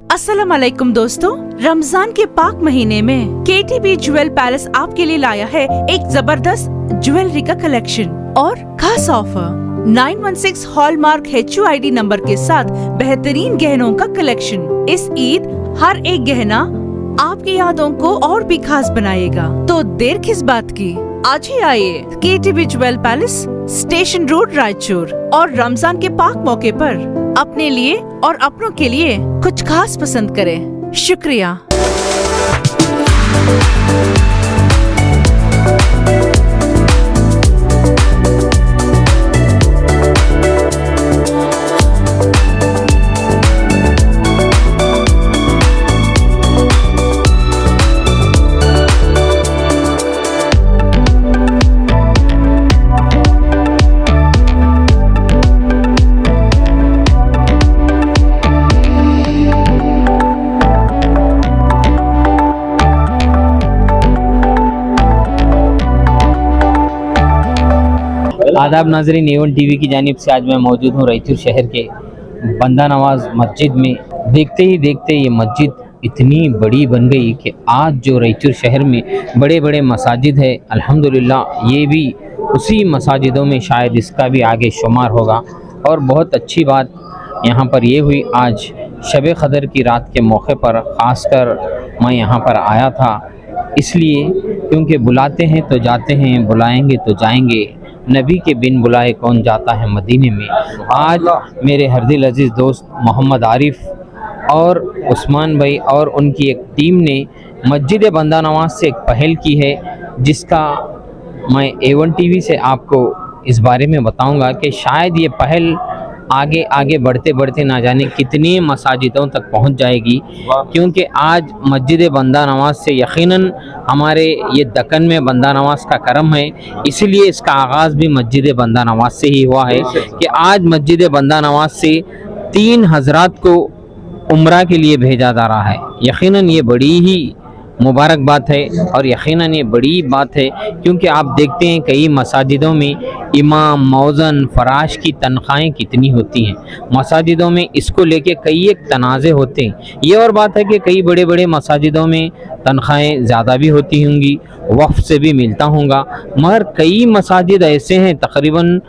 अस्सलाम वालेकुम दोस्तों, रमजान के पाक महीने में KTB ज्वेल पैलेस आपके लिए लाया है एक जबरदस्त ज्वेलरी का कलेक्शन और खास ऑफर 916 हॉलमार्क HUID नंबर के साथ बेहतरीन गहनों का कलेक्शन। इस ईद हर एक गहना आपकी यादों को और भी खास बनाएगा, तो देर किस बात की, आज ही आइए KTB jewel palace, station road, Raichur, और रमजान के पाक मौके पर अपने लिए और अपनों के लिए कुछ खास पसंद करें। शुक्रिया। आदाब नाजरीन, A1 TV की जानिब से आज मैं मौजूद हूँ रायचूर शहर के बंदा नवाज मस्जिद में। देखते ही देखते ये मस्जिद इतनी बड़ी बन गई कि आज जो रायचूर शहर में बड़े बड़े मसाजिद है, अल्हम्दुलिल्लाह ये भी उसी मसाजिदों में शायद इसका भी आगे शुमार होगा। और बहुत अच्छी बात यहाँ पर ये हुई, आज शब क़दर की रात के मौके पर ख़ासकर मैं यहाँ पर आया था, इसलिए क्योंकि बुलाते हैं तो जाते हैं, बुलाएंगे तो जाएंगे, नबी के बिन बुलाए कौन जाता है मदीने में। आज मेरे हरदिल अजीज़ दोस्त मोहम्मद आरिफ और उस्मान भाई और उनकी एक टीम ने मस्जिद बंदा नवाज से एक पहल की है, जिसका मैं A1 TV से आपको इस बारे में बताऊंगा कि शायद ये पहल आगे आगे बढ़ते बढ़ते ना जाने कितनी मसाजिदों तक पहुंच जाएगी, क्योंकि आज मस्जिद बंदा नवाज से यकीनन हमारे ये दक्कन में बंदा नवाज का करम है, इसलिए इसका आगाज़ भी मस्जिद बंदा नवाज से ही हुआ है कि आज मस्जिद बंदा नवाज से 3 हज़रात को उम्रा के लिए भेजा जा रहा है। यकीनन ये बड़ी ही मुबारक बात है और यकीनन ये बड़ी बात है, क्योंकि आप देखते हैं कई मसाजिदों में इमाम, मौज़न, फराश की तनख्वाहें कितनी होती हैं। मसाजिदों में इसको लेके कई एक तनाज़े होते हैं। ये और बात है कि कई बड़े बड़े मसाजिदों में तनख्वाहें ज़्यादा भी होती होंगी, वक्फ से भी मिलता होगा, मगर कई मसाजिद ऐसे हैं तकरीबन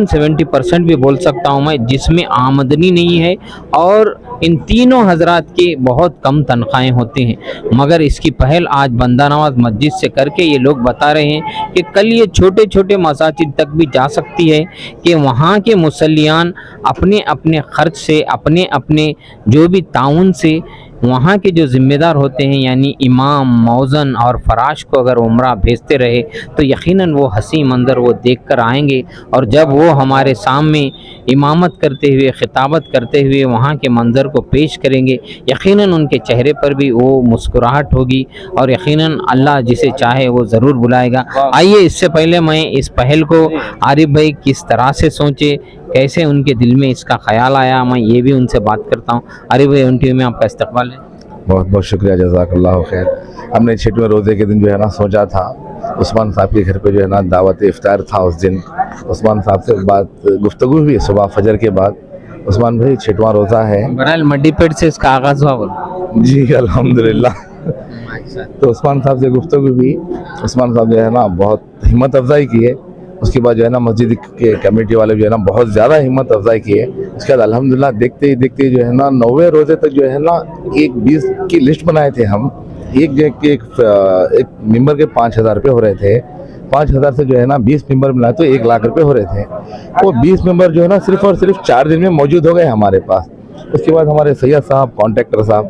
70% भी बोल सकता हूँ मैं, जिसमें आमदनी नहीं है और इन तीनों हजरात के बहुत कम तनख्वाहें होते हैं। मगर इसकी पहल आज बंदा नवाज मस्जिद से करके ये लोग बता रहे हैं कि कल ये छोटे छोटे मसाजिद तक भी जा सकती है कि वहाँ के मुसल्लियान अपने अपने खर्च से, अपने अपने जो भी ताउन से वहाँ के जो ज़िम्मेदार होते हैं, यानी इमाम, मौज़न और फराश को अगर उम्रा भेजते रहे तो यकीनन वो हंसी मंज़र वो देख कर आएंगे, और जब वो हमारे सामने इमामत करते हुए, खिताबत करते हुए वहाँ के मंज़र को पेश करेंगे, यकीनन उनके चेहरे पर भी वो मुस्कुराहट होगी और यकीनन अल्लाह जिसे चाहे वो ज़रूर बुलाएगा। आइए, इससे पहले मैं इस पहल को आरिफ भाई किस तरह से सोचे, कैसे उनके दिल में इसका ख्याल आया, मैं ये भी उनसे बात करता हूँ। आरिफ भाई, उनकी में आपका इस्तकबाल है। बहुत बहुत शुक्रिया, जज़ाकल्लाह खैर। हमने 6वें रोज़े के दिन जो है ना सोचा था, उस्मान साहब के घर पे जो है ना दावत इफ्तार था। उस दिन उस्मान साहब से बात गुफ्तगू हुई सुबह फजर के बाद। उस्मान भाई 6वां रोज़ा है, बहरहाल मड्डी पेट से इसका आगाज़ हुआ। जी अल्हम्दुलिल्लाह। तो उस्मान साहब से गुफ्तगू हुई, उस्मान साहब जो है ना बहुत हिम्मत अफजाई की है। उसके बाद जो है ना मस्जिद के कमेटी वाले जो है ना बहुत ज़्यादा हिम्मत अफजाई की है। उसके बाद अल्हम्दुलिल्लाह देखते ही देखते जो है ना 9वें रोज़े तक जो है ना एक 20 की लिस्ट बनाए थे हम। एक मेंबर के 5,000 रुपये हो रहे थे। 5,000 से जो है ना 20 मेंबर मिलाए तो 1 लाख रुपये हो रहे थे। वो 20 मेंबर जो है ना सिर्फ और सिर्फ 4 दिन में मौजूद हो गए हमारे पास। उसके बाद हमारे सैयद साहब, कॉन्ट्रैक्टर साहब,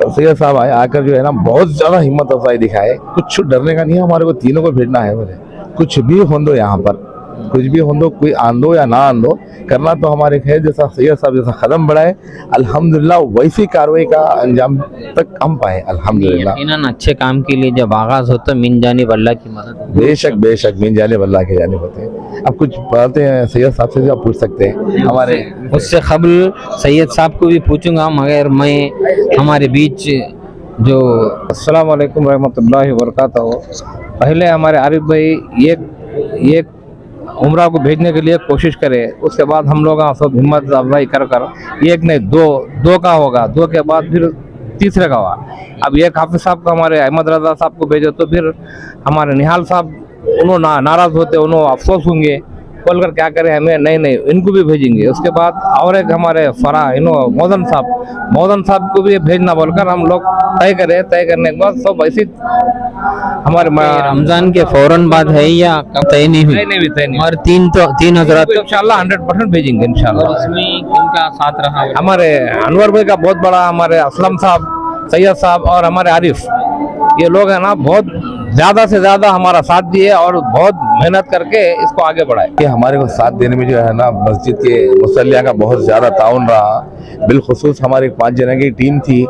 सैयद साहब आए, आकर जो है ना बहुत ज़्यादा हिम्मत अफजाई दिखाए। कुछ डरने का नहीं है, हमारे को तीनों को भेजना है। बोले कुछ भी हो दो, यहाँ पर कुछ भी हो दो, कोई आंदो या ना आंदो, करना तो हमारे खैर जैसा सैयद साहब जैसा कदम बढ़ाए, अल्हम्दुलिल्लाह वैसी कार्रवाई का अंजाम तक हम पाए अल्हम्दुलिल्लाह। यकीनन अच्छे काम के लिए जब आगाज़ हो तो मिन जानिब अल्लाह की मदद। बेशक बेशक मिन जानिब अल्लाह के जानिब होते हैं। अब कुछ बातें सैयद साहब से आप पूछ सकते हैं हमारे। उससे कबल सैयद साहब को भी पूछूंगा, मगर मैं हमारे बीच जो अस्सलाम वालेकुम रहमतुल्लाहि व बरकातहू। पहले हमारे आरिफ भाई एक उम्रा को भेजने के लिए कोशिश करे, उसके बाद हम लोग सब हिम्मत अफजाई कर कर एक नहीं दो का होगा, दो के बाद फिर तीसरे का हुआ। अब एक हाफिज साहब को हमारे अहमद रजा साहब को भेजो तो फिर हमारे निहाल साहब उन्होंने नाराज होते, उन्होंने अफसोस होंगे, बोलकर क्या करें हमें, नहीं इनको भी भेजेंगे। उसके बाद और एक हमारे फरा मौजन साहब को भी भेजना बोलकर हम लोग तय करने के बाद सब ऐसी हमारे रमजान के फौरन बाद है या तय नहीं हुई? तय नहीं और तीन हजरात इंशाल्लाह 100% भेजेंगे इंशाल्लाह। इसमें किनका साथ रहा? हमारे अनवर भाई का बहुत बड़ा, हमारे असलम साहब, सैयद साहब और हमारे आरिफ, ये लोग है ना बहुत ज्यादा से ज्यादा हमारा साथ दिए और बहुत मेहनत करके इसको आगे बढ़ाए। ये हमारे को साथ देने में जो है ना मस्जिद के मुसल्लिया का बहुत ज्यादा ताउन रहा। बिलखुसूस हमारी 5 जने की टीम थी,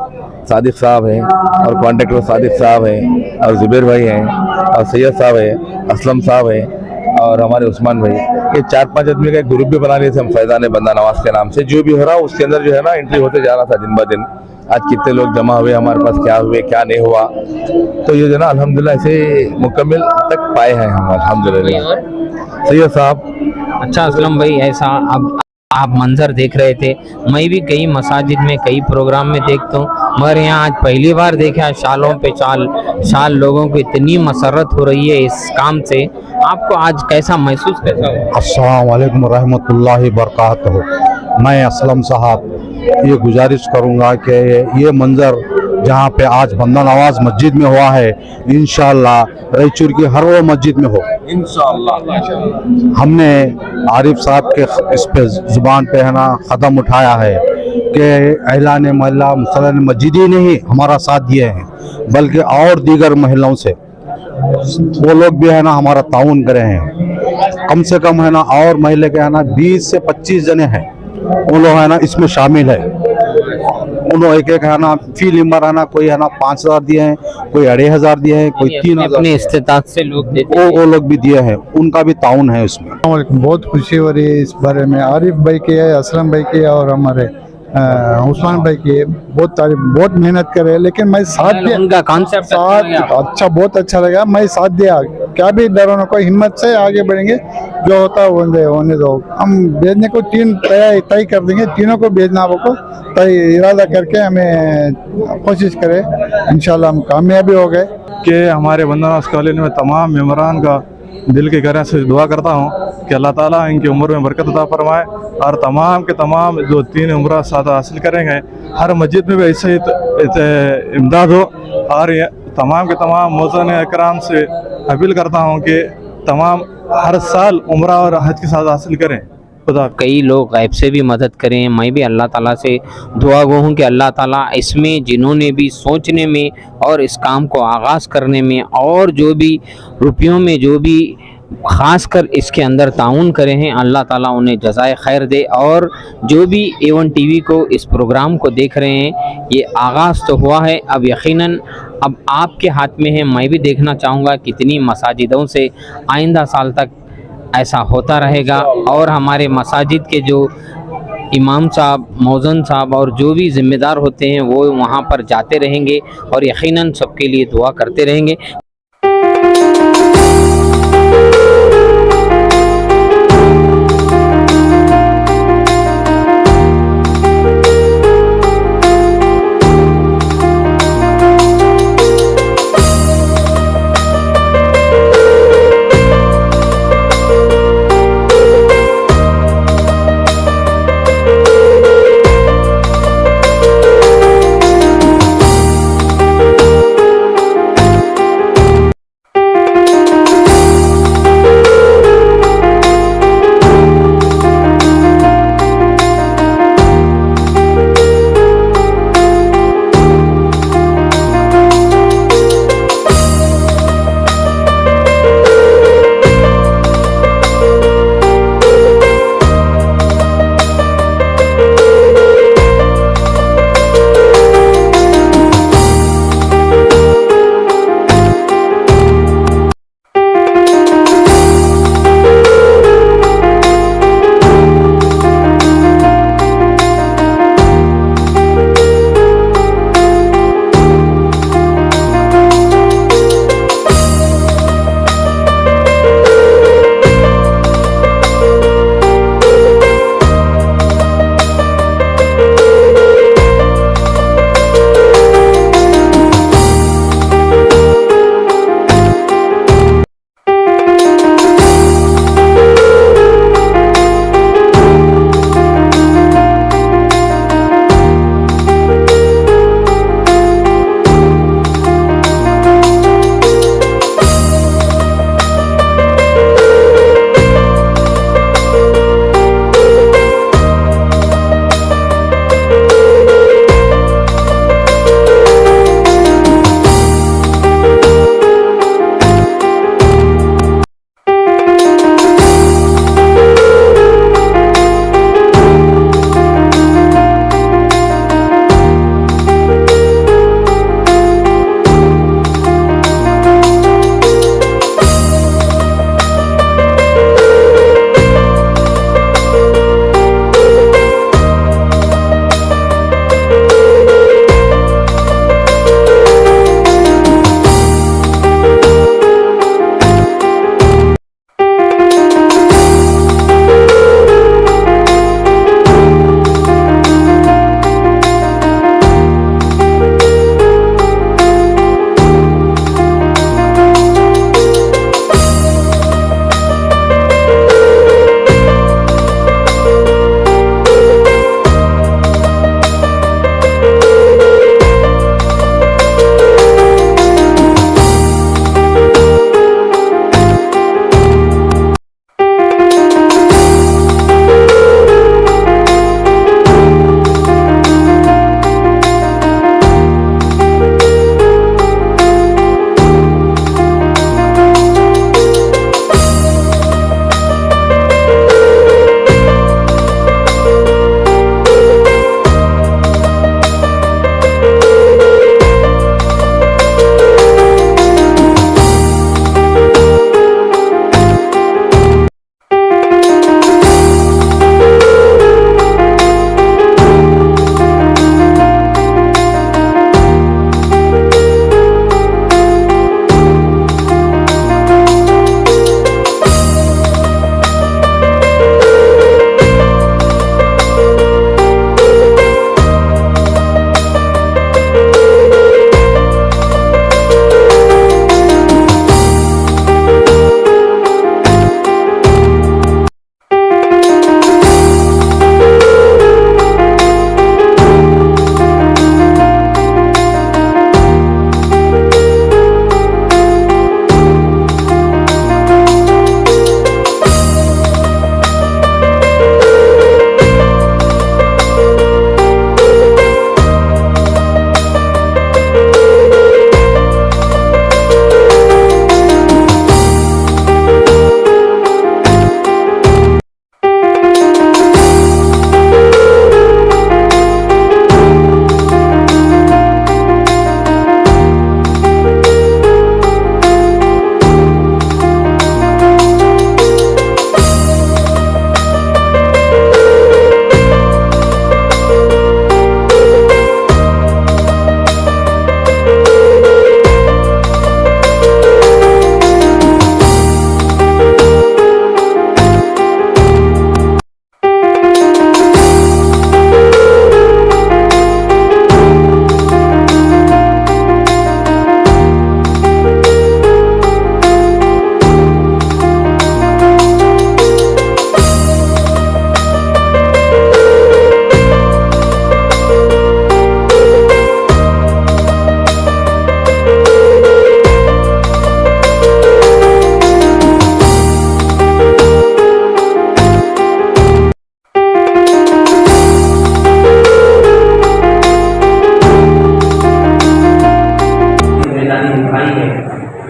सादिक साहब हैं और कॉन्ट्रेक्टर सादिक साहब हैं और जुबैर भाई हैं और सैयद साहब हैं, असलम साहब हैं और हमारे उस्मान भाई। ये 4-5 आदमी का एक ग्रुप भी बना लिए थे हम, फैजान बंदा नवाज के नाम से। जो भी हो रहा उसके अंदर जो है ना एंट्री होते जा रहा था दिन ब दिन। आज कितने लोग जमा हुए हमारे पास, क्या हुए क्या नहीं हुआ, तो ये जो ना अल्हम्दुलिल्लाह ऐसे मुकम्मल तक पाए हैं हम अल्हम्दुलिल्लाह। सैयद साहब। अच्छा असलम भाई, ऐसा अब आप मंजर देख रहे थे, मैं भी कई मसाजिद में कई प्रोग्राम में देखता हूँ, मगर यहाँ आज पहली बार देखा सालों पे साल लोगों को इतनी मसरत हो रही है इस काम से। आपको आज कैसा महसूस कैसा हुआ? अस्सलाम वालेकुम रहमतुल्लाहि बरकातहू। मैं असलम साहब ये गुजारिश करूँगा कि ये मंजर जहाँ पे आज बंदा नवाज मस्जिद में हुआ है, इंशाअल्लाह रायचूर की हर वो मस्जिद में हो इंशाअल्लाह। हमने आरिफ साहब के इस पे जुबान पे है ना कदम उठाया है कि एलान महिला मुसल्लन मस्जिद ही नहीं हमारा साथ दिए हैं, बल्कि और दीगर महिलाओं से वो लोग भी है ना हमारा ताउन करे हैं। कम से कम है ना और महिला के है ना 20 से 25 जने हैं, वो लोग है ना इसमें शामिल है। उन्होंने एक है ना फी नंबर है ना, कोई है ना 5,000 दिए हैं, कोई 2,500 दिए हैं, कोई 3,000 अपने इस्तेताद से लोग देते हैं। वो लोग भी दिए हैं, उनका भी ताउन है उसमें। बहुत खुशी हो रही है इस बारे में। आरिफ भाई की है, असलम भाई की है और हमारे उस्मान भाई की है। बहुत मेहनत करे, लेकिन मैं साथ दिया, उनका कॉन्सेप्ट साथ अच्छा बहुत अच्छा लगा। मैं साथ दिया, क्या भी डरो ना, कोई हिम्मत से आगे बढ़ेंगे, जो होता है होने दो। हम भेजने को 3 तय कर देंगे, तीनों को भेजना आपको तय इरादा करके हमें कोशिश करें, इंशाल्लाह हम कामयाबी हो गए। कि हमारे बंदा नवाज कॉलोनी में तमाम मेम्बरान का दिल की गहराई से दुआ करता हूँ कि अल्लाह ताला इनकी उम्र में बरकत अता फरमाए और तमाम के तमाम जो 3 उम्र साथ हासिल करेंगे, हर मस्जिद में भी ऐसे ही इमदाद हो। और तमाम के तमाम मौज़न इकराम से अपील करता हूँ कि तमाम हर साल उम्र और हज के साथ हासिल करें। खुदा कई लोग गैब से भी मदद करें। मैं भी अल्लाह ताला से दुआ गो हूँ कि अल्लाह ताला इसमें जिन्होंने भी सोचने में और इस काम को आगाज़ करने में और जो भी रुपयों में जो भी ख़ास कर इसके अंदर ताउन करे हैं, अल्लाह ताला उन्हें जज़ाए खैर दे। और जो भी A1 TV को इस प्रोग्राम को देख रहे हैं, ये आगाज़ तो हुआ है, अब यकीनन अब आपके हाथ में है। मैं भी देखना चाहूँगा कितनी मसाजिदों से आइंदा साल तक ऐसा होता रहेगा और हमारे मसाजिद के जो इमाम साहब, मौज़न साहब और जो भी ज़िम्मेदार होते हैं वो वहाँ पर जाते रहेंगे और यकीनन सबके लिए दुआ करते रहेंगे।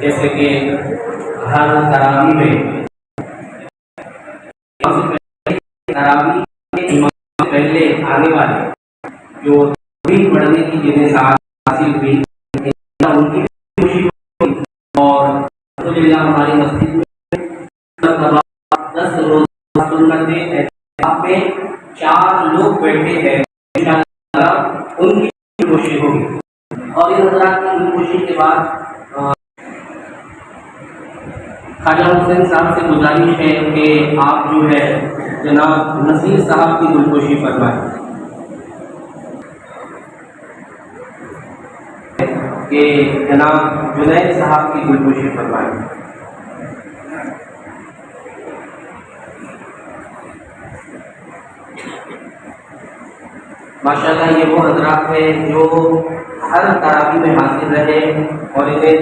जैसे कि हर तरावी में तरावी के इमाम से पहले आने वाले जो भी पढ़ने की जिन्हें सआदत हासिल हुई उनकी खुशी हुई। और अल्हम्दुलिल्लाह हमारी मस्जिद में 10 रोज सुन्नतें में 4 लोग बैठे हैं, इंशाअल्लाह उनकी खुशी होगी। और इन हज़रात की खुशी के बाद ख्वाजा हुसैन साहब से गुजारिश है कि आप जो है जनाब नसीर साहब की गुलकोशी फरमाएं कि जनाब जुनैद साहब की गुलकोशी फरमाएं। माशाल्लाह ये वो हजरात है जो हर तरावी में हासिल रहे और इन्हें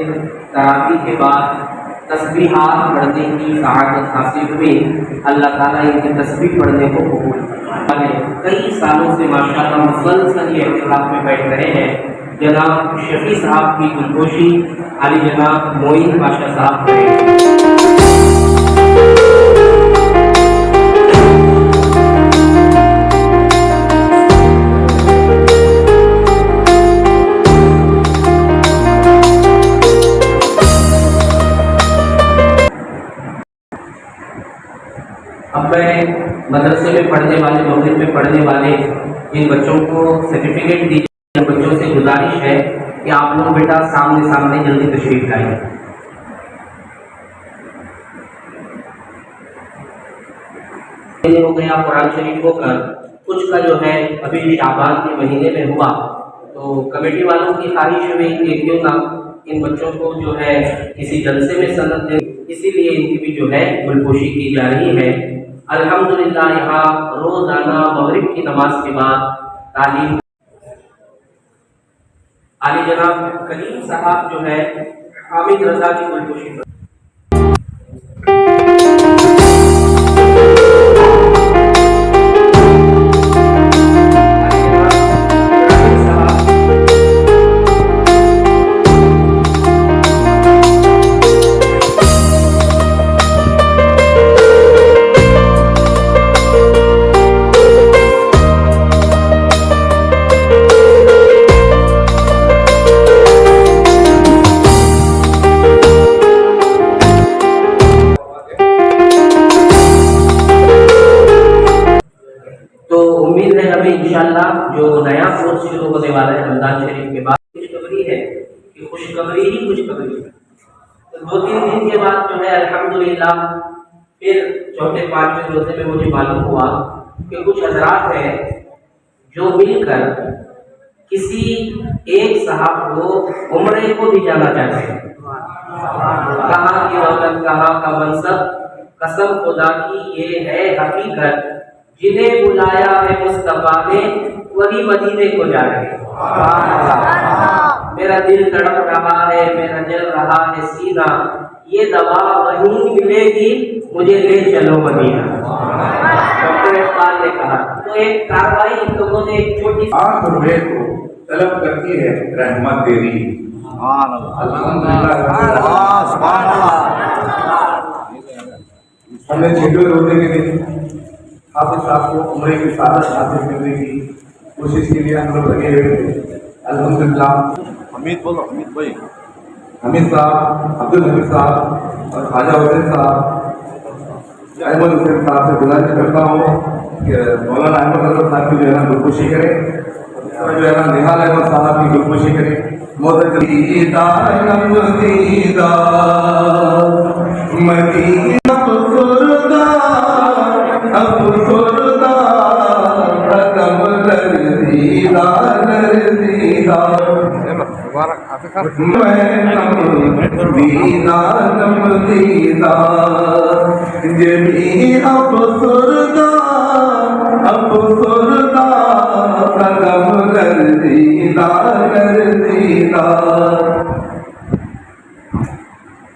तरावी के बाद तस्बीहात पढ़ने की सआदत हासिल हुई। अल्लाह ताला इनकी तस्बीह पढ़ने को कबूल फरमाए। कई सालों से माशाल्लाह मुसलसल ये इत्तिकाफ में बैठ रहे हैं। जनाब शफी साहब की गुलकोशी अली जनाब मोइन बादशाह साहब मदरसे में पढ़ने वाले मस्जिद में पढ़ने वाले इन बच्चों को सर्टिफिकेट दीजिए। बच्चों से गुजारिश है कि आप लोग बेटा सामने सामने जल्दी तशरीफ लाइए। हो गया कुरान शरीफ होकर कुछ का जो है अभी शाबान के महीने में हुआ, तो कमेटी वालों की ख्वाहिश हुई कि क्यों ना इन बच्चों को जो है किसी जलसे में सनद दें, इसीलिए इनकी भी जो है गुलकोशी की जा रही है। अल्हम्दुलिल्लाह यहाँ रोजाना मगरिब की नमाज के बाद तालीम आली जनाब कलीम साहब जो है हामिद रजा की गुलकोशी इंशाअल्लाह जो नया कोर्स शुरू होने वाला है रमजान शरीफ के बाद खुशखबरी है कि खुशखबरी ही खुशखबरी है। तो 2-3 दिन के बाद जो है अल्हम्दुलिल्लाह फिर चौथे 5वें रोजे में मुझे मालूम हुआ कि कुछ हजरात हैं जो मिलकर किसी एक साहब को उम्रे को भी जाना चाहते हैं। कहाँ की दौलत कहाँ का मनसब, कसम खुदा की ये है हकीकत, जिन्हें बुलाया है मुस्तफा ने वही मदीने को जा रहे। मेरा दिल तड़प रहा है, मेरा जल रहा है सीना, ये दवा वहीं मिलेगी, मुझे ले चलो मदीना। डॉक्टर इकबाल ने कहा। तो एक कार्रवाई इन लोगों ने एक छोटी रुपये को तलब करती है रहमत तेरी। हमने छठवें रोजे के दिन हाफिज साहब को उम्रे की सादत हासिल करने की कोशिश के लिए हम लोग लगे हुए थे। अल्हम्दुलिल्लाह हमीद बोलो, हमीद भाई, हमीद साहब, अब्दुल हमीद साहब और ख्वाजा हुसैन साहब, अहमद हुसैन साहब से गुजारिश करता हूँ कि मौलाना अहमद रजा साहब की जो है ना गुलकोशी करें और जो है ना निहाल अहमद साहब की गुलकोशी करें।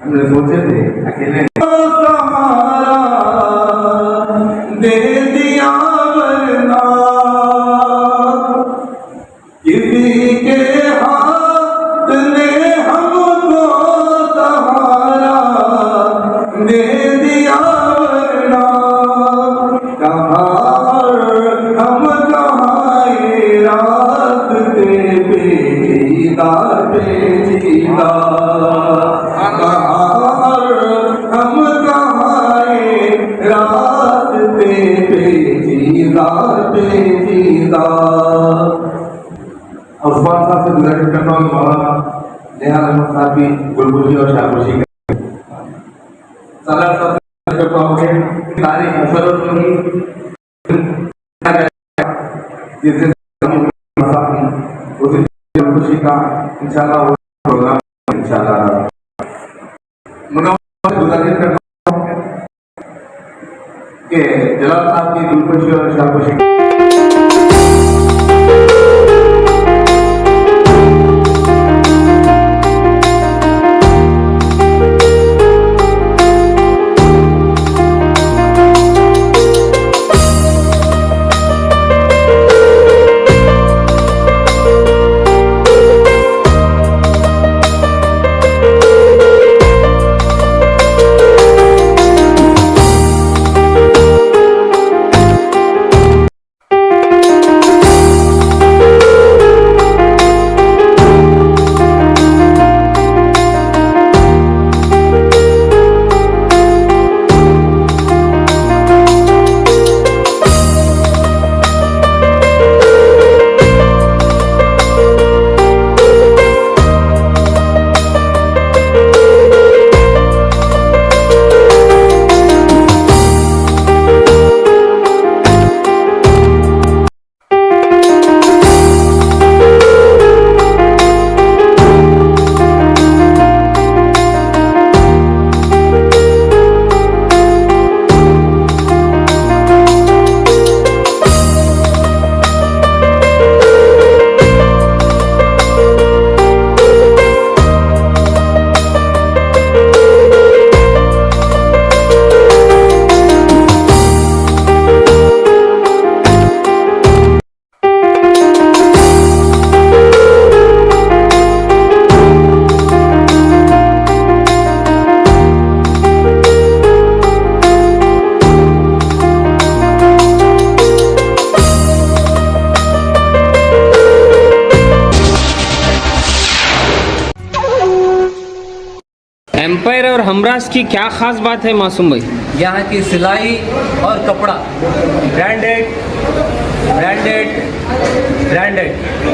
हमने सोचे थे अकेले दे दिया वरना किसी के हाथ ने हमको सहारा पेचीदा पेचीदा कहाँ हम कहाँ रास्ते पेचीदा पेचीदा। उस्मान साहब से गुजारिश करता हूँ मौलाना नेहाल अहमद साहब की गुलबुशी और शाबाशी सलाह साहब से करता हूँ कि सारी असरों में जिस दिन उस गुलबुशी का इंशाल्लाह प्रोग्राम इंशाल्लाह मुनाफा गुजारिश करता हूँ कि जलाल साहब की गुलबुशी और शाबाशी एम्पायर और हमराज की क्या खास बात है मासूम भाई? यहाँ की सिलाई और कपड़ा ब्रांडेड ब्रांडेड ब्रांडेड